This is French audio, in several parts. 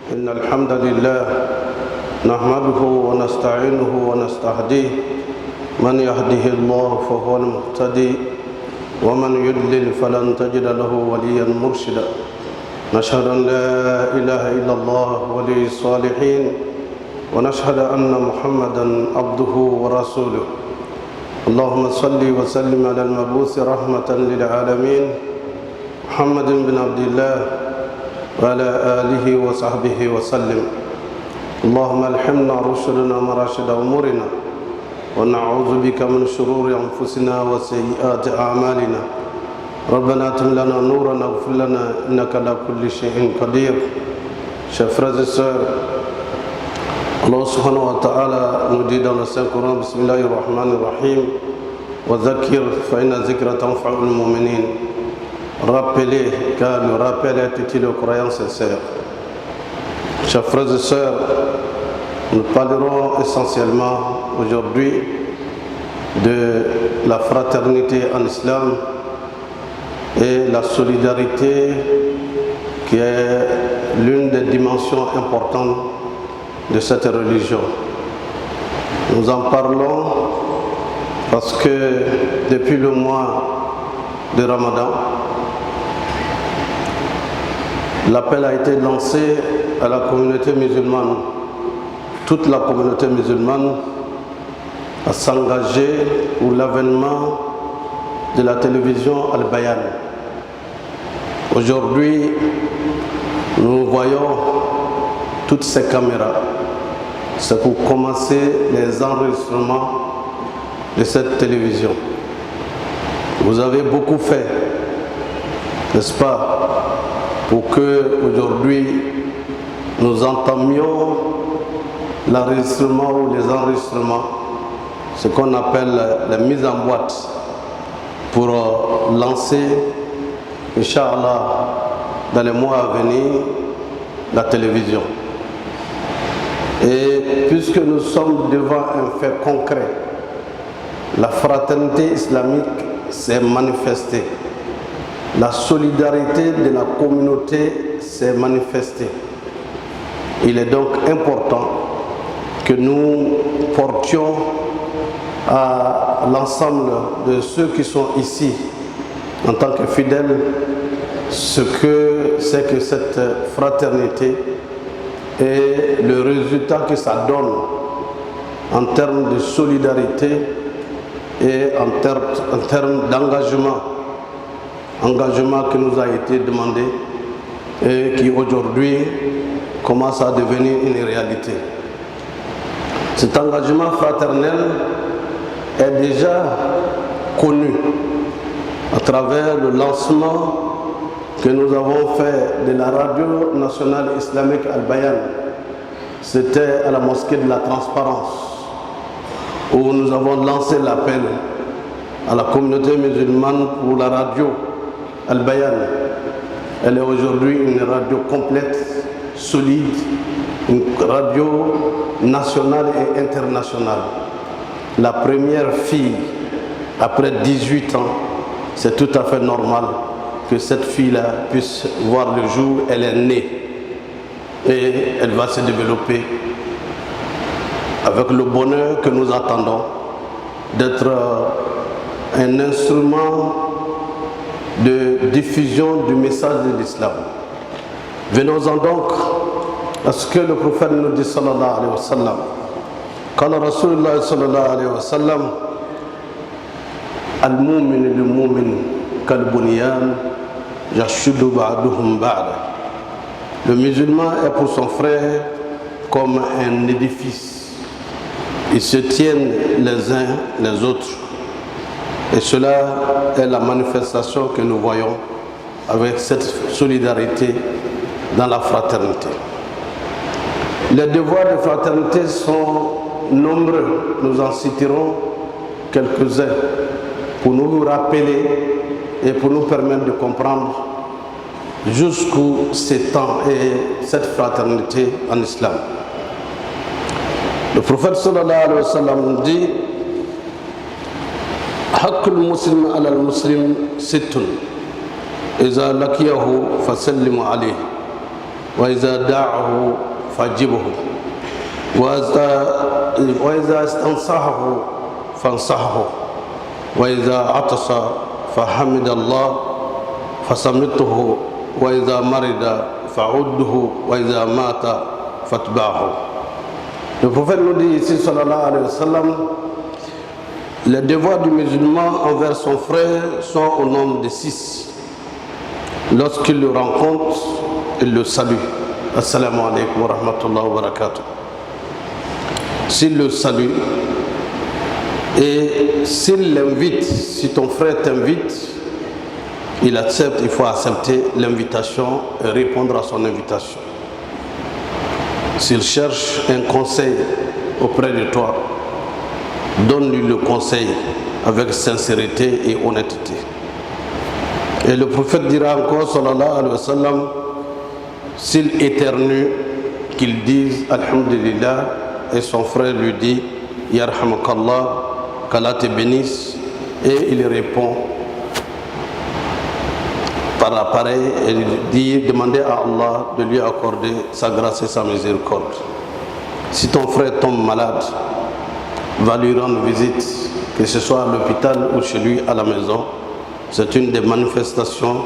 إن الحمد لله نحمده ونستعينه ونستهديه من يهده الله فهو المهتدي ومن يضلل فلن تجد له وليا مرشدا نشهد أن لا إله إلا الله ولي الصالحين ونشهد أن محمدا عبده ورسوله اللهم صل وسلم على المبعوث رحمة للعالمين محمد بن عبد الله وعلى آله وصحبه وسلم اللهم الحمنا رشدنا مراشد أمورنا ونعوذ بك من شرور أنفسنا وسيئات أعمالنا ربنا اتم لنا نورنا واغفر لنا إنك على كل شيء قدير. Chers frères et sœurs, Allah subhanahu wa ta'ala nous dit dans le Saint-Coran Bismillahir Rahmanir Rahim wa dhakir fa inna dhikra tanfa'ul mu'minin. Rappelez, car le rappel est utile aux croyants sincères. Chers frères et sœurs, nous parlerons essentiellement aujourd'hui de la fraternité en islam et la solidarité qui est l'une des dimensions importantes de cette religion. Nous en parlons parce que depuis le mois de Ramadan, l'appel a été lancé à la communauté musulmane, toute la communauté musulmane, à s'engager pour l'avènement de la télévision Al-Bayan. Aujourd'hui, nous voyons toutes ces caméras. C'est pour commencer les enregistrements de cette télévision. Vous avez beaucoup fait, n'est-ce pas, pour que aujourd'hui nous entamions l'enregistrement ou les enregistrements, ce qu'on appelle la mise en boîte, pour lancer, Inch'Allah, dans les mois à venir, la télévision. Et puisque nous sommes devant un fait concret, la fraternité islamique s'est manifestée. La solidarité de la communauté s'est manifestée. Il est donc important que nous portions à l'ensemble de ceux qui sont ici en tant que fidèles ce que c'est que cette fraternité et le résultat que ça donne en termes de solidarité et en termes d'engagement. Engagement qui nous a été demandé et qui aujourd'hui commence à devenir une réalité. Cet engagement fraternel est déjà connu à travers le lancement que nous avons fait de la radio nationale islamique Al-Bayan. C'était à la mosquée de la transparence où nous avons lancé l'appel à la communauté musulmane pour la radio Al-Bayan. Elle est aujourd'hui une radio complète, solide, une radio nationale et internationale. La première fille, après 18 ans, c'est tout à fait normal que cette fille-là puisse voir le jour. Elle est née et elle va se développer avec le bonheur que nous attendons d'être un instrument de diffusion du message de l'islam. Venons-en donc à ce que le prophète nous dit sallallahu alayhi wa sallam. Qala Rasulullah sallallahu alayhi wa sallam Al-mu'min lil-mu'min kal-bunyan yashuddu ba'duhum ba'da. Le musulman est pour son frère comme un édifice. Ils se tiennent les uns les autres. Et cela est la manifestation que nous voyons avec cette solidarité dans la fraternité. Les devoirs de fraternité sont nombreux. Nous en citerons quelques-uns pour nous rappeler et pour nous permettre de comprendre jusqu'où s'étend cette fraternité en islam. Le prophète sallallahu alayhi wa sallam dit حق المسلم على المسلم ست إذا لقيه فسلم عليه وإذا دعه فاجبه وإذا استنصحه فانصحه وإذا عطس فحمد الله فصمته وإذا مرض فعده وإذا مات فاتبعه. Le prophète nous dit ici, sallallahu alayhi wa sallam, les devoirs du musulman envers son frère sont au nombre de 6. Lorsqu'il le rencontre, il le salue. Assalamu alaikum wa rahmatullahi wa barakatuh. S'il le salue et s'il l'invite, si ton frère t'invite, il accepte, il faut accepter l'invitation et répondre à son invitation. S'il cherche un conseil auprès de toi, donne-lui le conseil avec sincérité et honnêteté. Et le prophète dira encore, sallallahu alayhi wa sallam, s'il éternue, qu'il dise Alhamdulillah, et son frère lui dit Yarhamakallah, qu'Allah te bénisse, et il répond par l'appareil et dit demander à Allah de lui accorder sa grâce et sa miséricorde. Si ton frère tombe malade, va lui rendre visite, que ce soit à l'hôpital ou chez lui à la maison. C'est une des manifestations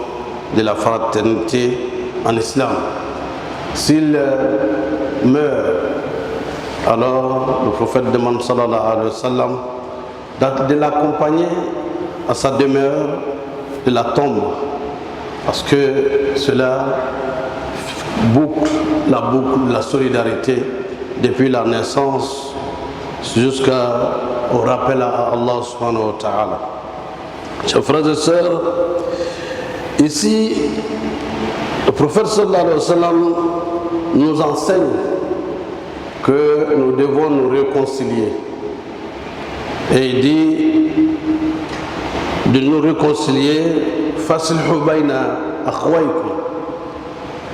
de la fraternité en islam. S'il meurt, alors le prophète demande sallallahu alayhi wa sallam de l'accompagner à sa demeure de la tombe, parce que cela boucle la solidarité depuis la naissance jusqu'au rappel à Allah subhanahu wa ta'ala. Chers frères et sœurs, ici, le prophète sallallahu alayhi wa sallam nous enseigne que nous devons nous réconcilier. Et il dit de nous réconcilier, fasilhu bayna akhwaykum,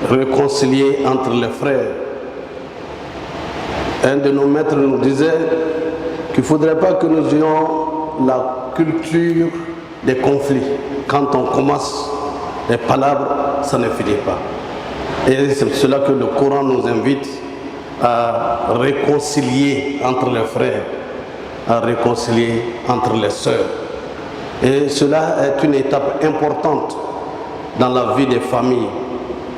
réconcilier entre les frères. Un de nos maîtres nous disait qu'il ne faudrait pas que nous ayons la culture des conflits. Quand on commence les palabres, ça ne finit pas. Et c'est cela que le Coran nous invite à réconcilier entre les frères, à réconcilier entre les sœurs. Et cela est une étape importante dans la vie des familles,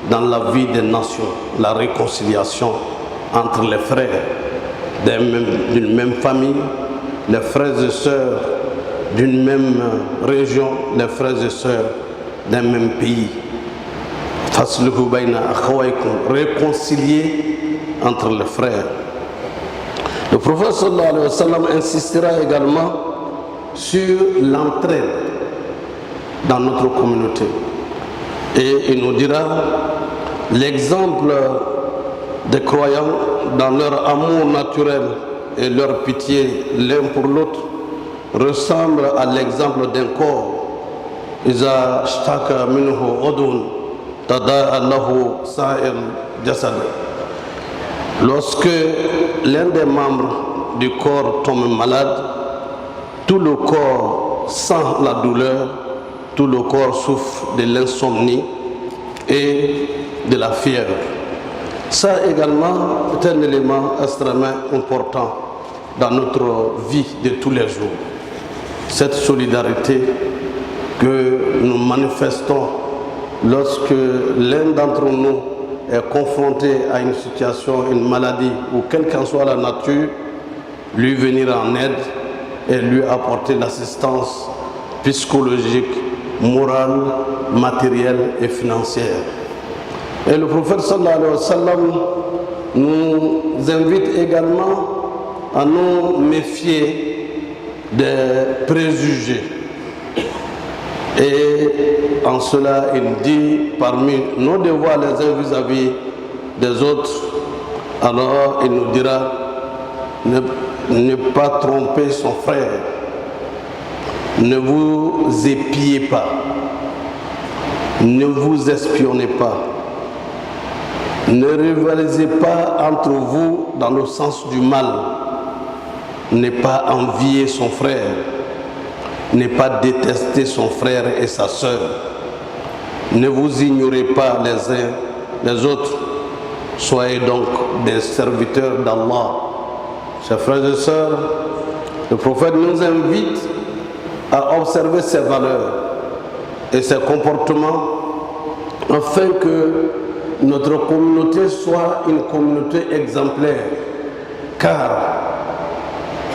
dans la vie des nations, la réconciliation entre les frères d'une même famille, les frères et sœurs d'une même région, les frères et sœurs d'un même pays. Réconcilier entre les frères. Le prophète sallallahu alayhi wa sallam insistera également sur l'entraide dans notre communauté. Et il nous dira l'exemple des croyants dans leur amour naturel et leur pitié l'un pour l'autre ressemble à l'exemple d'un corps. إذا اشتكى منه عضو تداعى له سائر الجسد. Lorsque l'un des membres du corps tombe malade, tout le corps sent la douleur, tout le corps souffre de l'insomnie et de la fièvre. Ça également est un élément extrêmement important dans notre vie de tous les jours. Cette solidarité que nous manifestons lorsque l'un d'entre nous est confronté à une situation, une maladie ou quelle qu'en soit la nature, lui venir en aide et lui apporter l'assistance psychologique, morale, matérielle et financière. Et le prophète sallallahu alayhi wa sallam nous invite également à nous méfier des préjugés. Et en cela, il dit, parmi nos devoirs les uns vis-à-vis des autres, alors il nous dira, ne pas tromper son frère, ne vous épiez pas, ne vous espionnez pas, ne rivalisez pas entre vous dans le sens du mal, ne pas envier son frère, ne pas détester son frère et sa sœur. Ne vous ignorez pas les uns les autres, Soyez donc des serviteurs d'Allah. Chers frères et sœurs, le prophète nous invite à observer ses valeurs et ses comportements afin que notre communauté soit une communauté exemplaire. Car,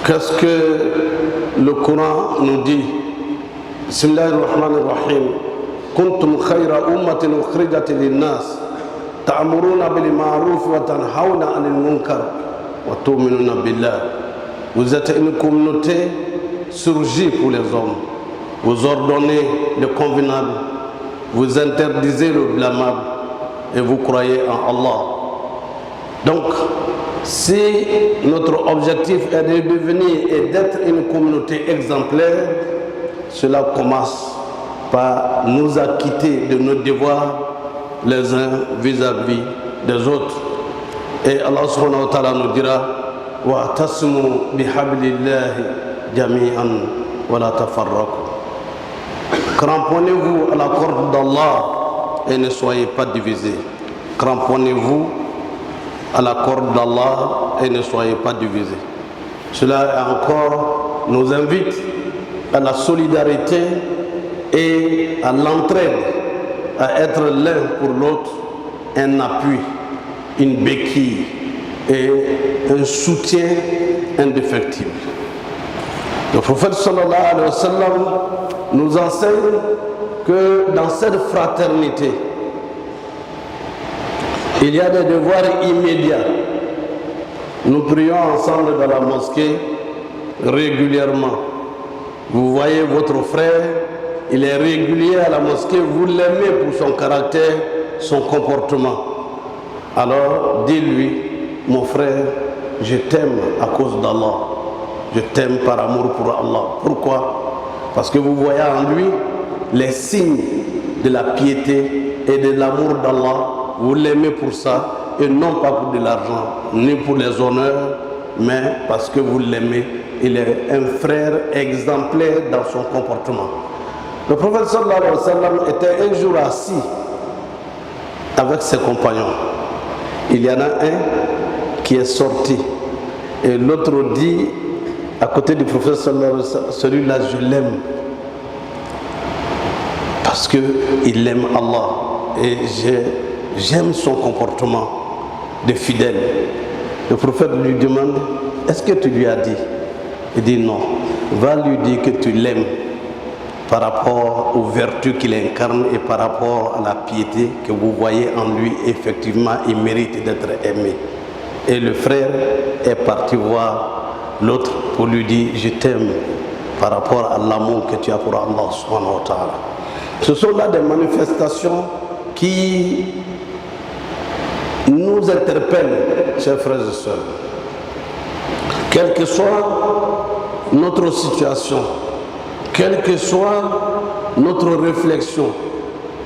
qu'est-ce que le Coran nous dit? Bismillahirrahmanirrahim. Kuntum khayra ummatin ukhrijat lin-nas ta'muruna bil ma'ruf wa tanhauna 'anil munkar wa tu'minuna billah. Vous êtes une communauté surgie pour les hommes. Vous ordonnez le convenable, vous interdisez le blâmable et vous croyez en Allah. Donc, si notre objectif est de devenir et d'être une communauté exemplaire, cela commence par nous acquitter de nos devoirs les uns vis-à-vis des autres. Et Allah subhanahu wa ta'ala nous dira: wa'tasimu bihablillahi jami'an wa la tafarraqu. Cramponnez-vous à la corde d'Allah et ne soyez pas divisés. Cramponnez-vous à la corde d'Allah et ne soyez pas divisés. Cela encore nous invite à la solidarité et à l'entraide, à être l'un pour l'autre un appui, une béquille et un soutien indéfectible. Le prophète sallallahu alayhi wa sallam nous enseigne que dans cette fraternité, il y a des devoirs immédiats. Nous prions ensemble dans la mosquée régulièrement. Vous voyez votre frère, il est régulier à la mosquée, vous l'aimez pour son caractère, son comportement. Alors dis-lui: mon frère, je t'aime à cause d'Allah. Je t'aime par amour pour Allah. Pourquoi? Parce que vous voyez en lui les signes de la piété et de l'amour d'Allah. Vous l'aimez pour ça et non pas pour de l'argent, ni pour les honneurs, mais parce que vous l'aimez. Il est un frère exemplaire dans son comportement. Le prophète sallallahu alayhi wa sallam était un jour assis avec ses compagnons. Il y en a un qui est sorti et l'autre dit à côté du prophète sallallahu alayhi wa sallam: celui-là je l'aime parce qu'il aime Allah et j'aime son comportement de fidèle. Le prophète lui demande: est-ce que tu lui as dit? Il dit: non. Va lui dire que tu l'aimes par rapport aux vertus qu'il incarne et par rapport à la piété que vous voyez en lui. Effectivement, il mérite d'être aimé. Et le frère est parti voir l'autre pour lui dire: je t'aime par rapport à l'amour que tu as pour Allah subhanahu wa ta'ala. Ce sont là des manifestations qui nous interpellent, chers frères et sœurs. Quelle que soit notre situation, quelle que soit notre réflexion,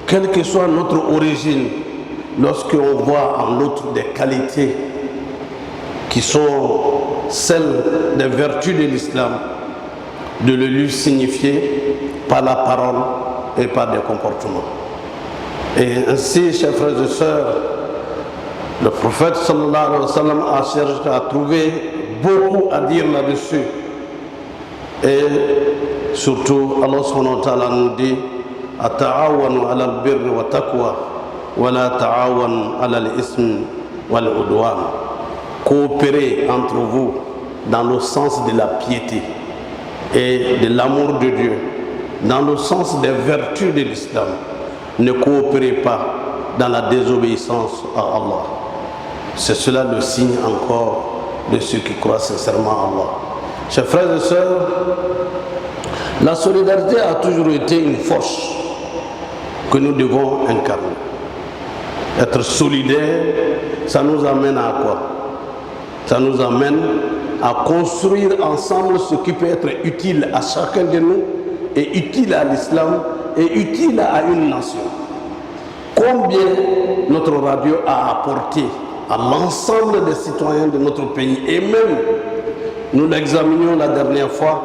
quelle que soit notre origine, lorsqu'on voit en l'autre des qualités qui sont celles des vertus de l'islam, de le lui signifier par la parole et par des comportements. Et ainsi, chers frères et sœurs, le prophète sallallahu alayhi wa sallam a cherché à trouver beaucoup à dire là-dessus. Et surtout, Allah subhanahu wa ta'ala nous dit: Ata'awanu ala al-birri wa taqwa wa la ta'awanu ala al-ism wal udwan. Coopérez entre vous dans le sens de la piété et de l'amour de Dieu, dans le sens des vertus de l'islam. Ne coopérez pas dans la désobéissance à Allah. C'est cela le signe encore de ceux qui croient sincèrement à Allah. Chers frères et sœurs, la solidarité a toujours été une force que nous devons incarner. Être solidaire, ça nous amène à quoi? Ça nous amène à construire ensemble ce qui peut être utile à chacun de nous et utile à l'islam et utile à une nation. Combien notre radio a apporté à l'ensemble des citoyens de notre pays, et même nous l'examinions la dernière fois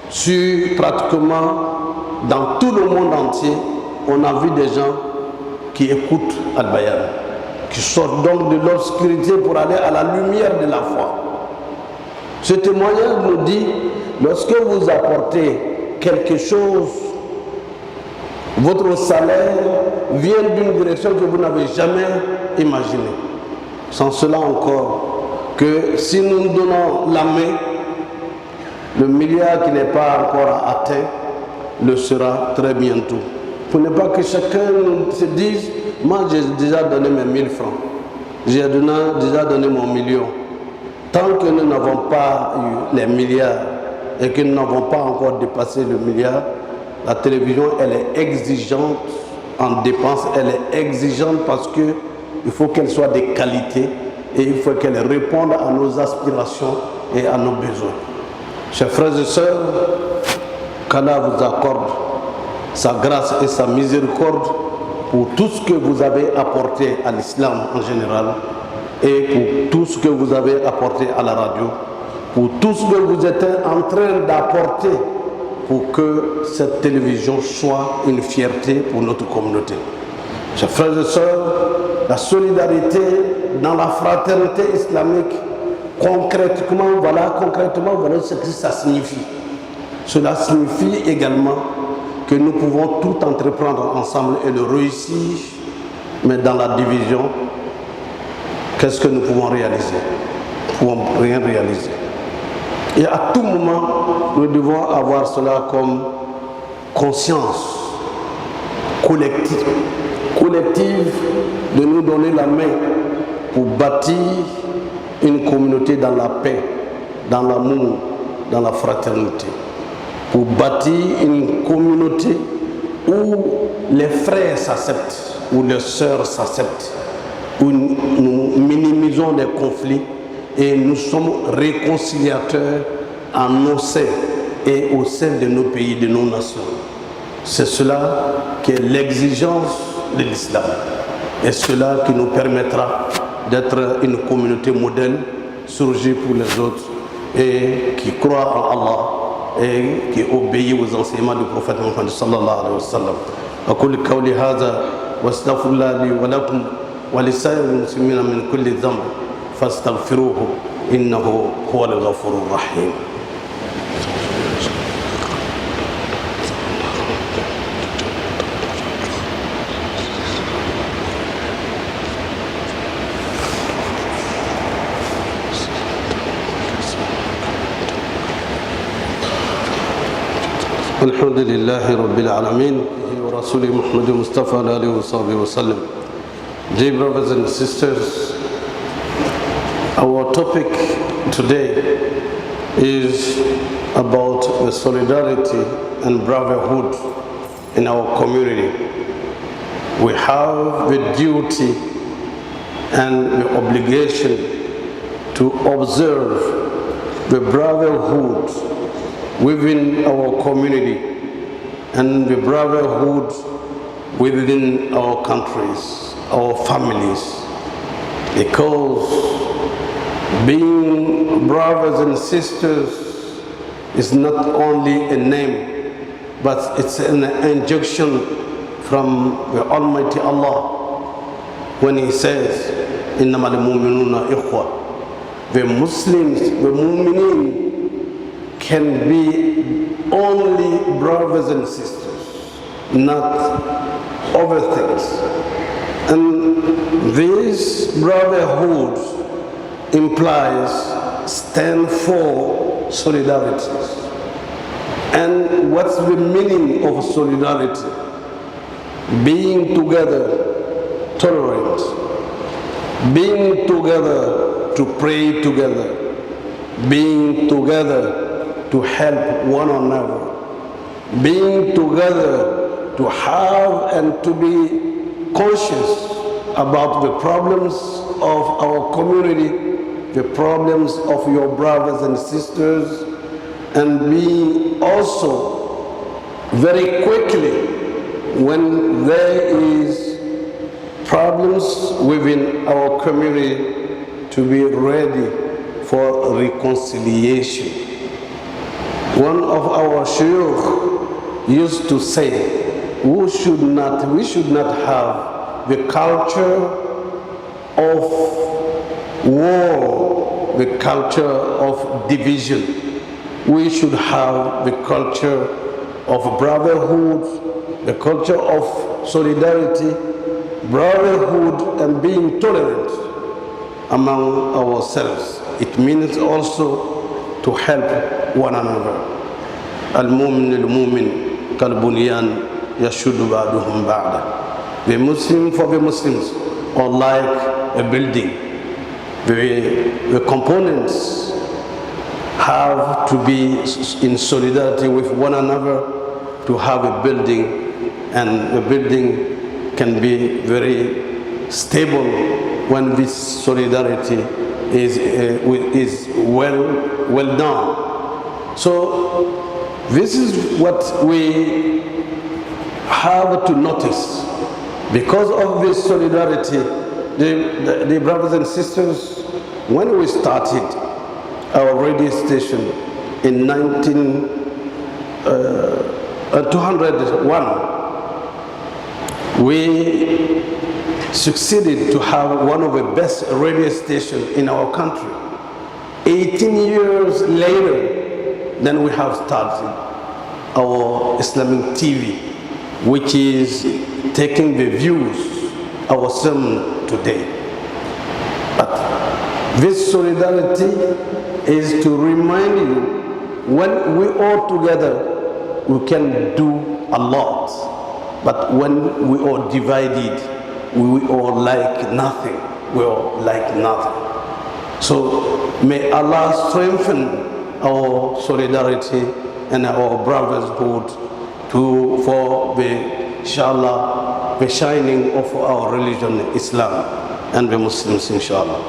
sur pratiquement dans tout le monde entier, on a vu des gens qui écoutent Al-Bayan. qui sortent donc de l'obscurité pour aller à la lumière de la foi. Ce témoignage nous dit, lorsque vous apportez quelque chose, votre salaire vient d'une direction que vous n'avez jamais imaginée. Sans cela encore, que si nous nous donnons la main, le milliard qui n'est pas encore atteint le sera très bientôt. Pour ne pas que chacun se dise, moi j'ai déjà donné mes 1000 francs, j'ai déjà donné mon million. Tant que nous n'avons pas eu les milliards et que nous n'avons pas encore dépassé le milliard, la télévision elle est exigeante en dépenses, elle est exigeante parce qu'il faut qu'elle soit de qualité et il faut qu'elle réponde à nos aspirations et à nos besoins. Chers frères et sœurs, qu'Allah vous accorde sa grâce et sa miséricorde pour tout ce que vous avez apporté à l'islam en général et pour tout ce que vous avez apporté à la radio, pour tout ce que vous êtes en train d'apporter pour que cette télévision soit une fierté pour notre communauté. Chers frères et sœurs, la solidarité dans la fraternité islamique, concrètement, voilà ce que ça signifie. Cela signifie également que nous pouvons tout entreprendre ensemble et le réussir, mais dans la division, qu'est-ce que nous pouvons réaliser? Nous ne pouvons rien réaliser. Et à tout moment, nous devons avoir cela comme conscience collective de nous donner la main pour bâtir une communauté dans la paix, dans l'amour, dans la fraternité. Pour bâtir une communauté où les frères s'acceptent, où les sœurs s'acceptent, où nous minimisons les conflits et nous sommes réconciliateurs en nos seins et au sein de nos pays, de nos nations. C'est cela qui est l'exigence de l'islam et cela qui nous permettra d'être une communauté modèle, surgie pour les autres et qui croit en Allah et qui obéit aux enseignements du prophète Muhammad sallallahu alayhi wa sallam. أقول قولي هذا واستغفر الله لي ولكم ولسائر المسلمين من كل ذنب فاستغفروه إنه هو الغفور الرحيم. الحمد لله رب العالمين ورسوله محمد المصطفى عليه وصحبه وسلم. Dear brothers and sisters, our topic today is about the solidarity and brotherhood in our community. We have the duty and the obligation to observe the brotherhood within our community and the brotherhood within our countries, our families, because being brothers and sisters is not only a name, but it's an injunction from the Almighty Allah when He says, إِنَّمَا الْمُؤْمِنُونَ إِخْوَةٌ. The Muslims, the Mu'mineen, can be only brothers and sisters, not other things. And this brotherhood implies stand for solidarity. And what's the meaning of solidarity? Being together, tolerant. Being together to pray together. Being together to help one another, being together to have and to be conscious about the problems of our community, the problems of your brothers and sisters, and being also very quickly when there is problems within our community to be ready for reconciliation. One of our shuyukh used to say, we should not have the culture of war, the culture of division. We should have the culture of brotherhood, the culture of solidarity, brotherhood, and being tolerant among ourselves. It means also to help one another. Al-mu'min al-mu'min kal-bunyan yashuddu ba'duhum ba'da. The Muslim for the Muslims are like a building. The components have to be in solidarity with one another to have a building, and the building can be very stable when this solidarity is well done. So this is what we have to notice. Because of this solidarity, the brothers and sisters, when we started our radio station in 201, we succeeded to have one of the best radio stations in our country. 18 years later, then we have started our Islamic TV, which is taking the views, our sermon today. But this solidarity is to remind you, when we all together, we can do a lot. But when we are divided, we all like nothing. We all like nothing. So may Allah strengthen our solidarity and our brotherhood for the, inshallah, the shining of our religion, Islam, and the Muslims, inshallah.